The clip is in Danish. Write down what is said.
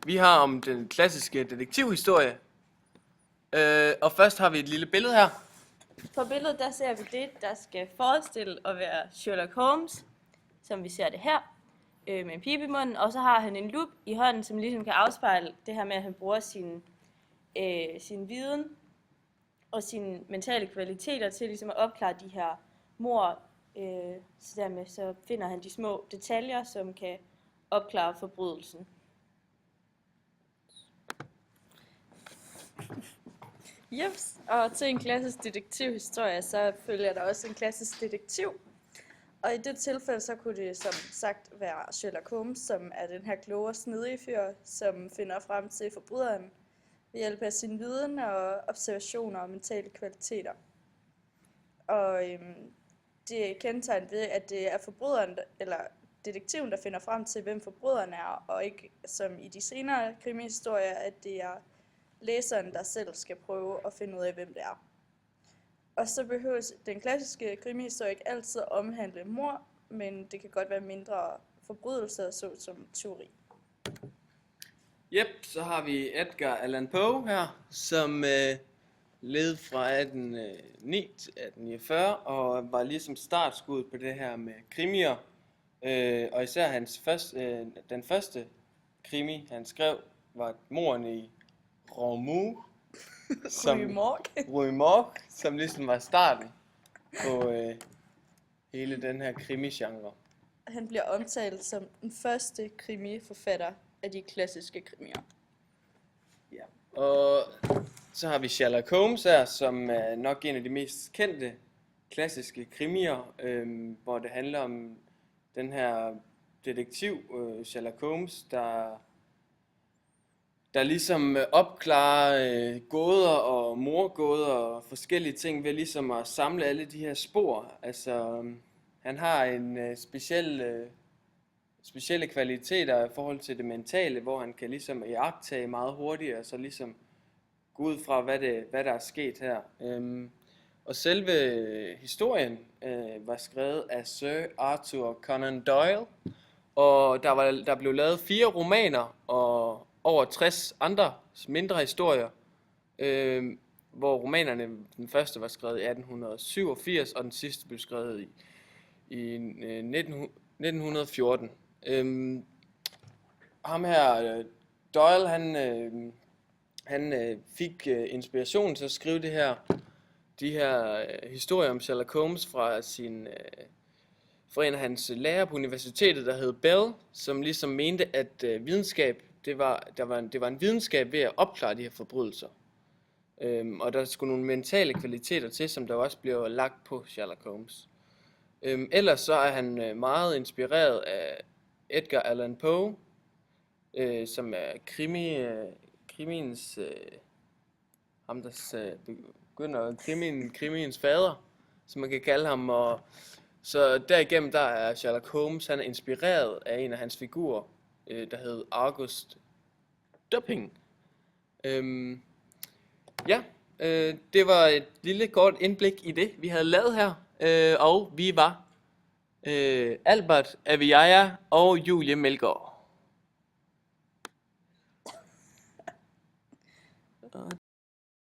Vi har om den klassiske detektivhistorie. Og først har vi et lille billede her. På billedet der ser vi det, der skal forestille at være Sherlock Holmes, som vi ser det her, med en pibe i munden. Og så har han en lup i hånden, som ligesom kan afspejle det her med, at han bruger sin viden og sine mentale kvaliteter til ligesom at opklare de her mord. Så dermed så finder han de små detaljer, som kan opklare forbrydelsen. Jeps, og til en klassisk detektivhistorie, så følger der også en klassisk detektiv. Og i det tilfælde, så kunne det som sagt være Sherlock Holmes, som er den her kloge og snedige fyr, som finder frem til forbryderen ved hjælp af sin viden og observationer og mentale kvaliteter. Og det er kendetegnet ved, at det er forbryderen, eller detektiven, der finder frem til, hvem forbryderen er, og ikke som i de senere krimihistorier, at det er læseren, der selv skal prøve at finde ud af, hvem det er. Og så behøves den klassiske krimihistorie ikke altid at omhandle mord, men det kan godt være mindre forbrydelser, såsom tyveri. Yep, så har vi Edgar Allan Poe her, som levede fra 1809 til 1849 og var ligesom startskuddet på det her med krimier. Og især den første krimi, han skrev, var Mordene i Rue Morgue, som ligesom var starten på hele den her krimi-genre. Han bliver omtalt som den første krimiforfatter af de klassiske krimier. Ja, og så har vi Sherlock Holmes her, som er nok en af de mest kendte klassiske krimier, hvor det handler om den her detektiv, Sherlock Holmes, der ligesom opklarer gåder og mordgåder og forskellige ting ved ligesom at samle alle de her spor. Altså, han har en specielle kvaliteter i forhold til det mentale, hvor han kan ligesom iagttage meget hurtigt og så ligesom gå ud fra, hvad der er sket her. Og selve historien var skrevet af Sir Arthur Conan Doyle, og der blev lavet 4 romaner og over 60 andre mindre historier, hvor romanerne, den første var skrevet i 1887, og den sidste blev skrevet i 1914. Ham her, Doyle, han fik inspiration til at skrive de her historier om Sherlock Holmes fra en af hans lærere på universitetet, der hed Bell, som ligesom mente, at videnskab, det var en videnskab ved at opklare de her forbrydelser. Og der skulle nogle mentale kvaliteter til, som der også bliver lagt på Sherlock Holmes. Ellers så er han meget inspireret af Edgar Allan Poe, som er krimiens ham der begynder krimiens fader, som man kan kalde ham. Og så derigennem der er Sherlock Holmes, han er inspireret af en af hans figurer, der hed August Dupin. Det var et lille kort indblik i det, vi havde lavet her. Og vi var Albert Aviaja og Julie Melgaard.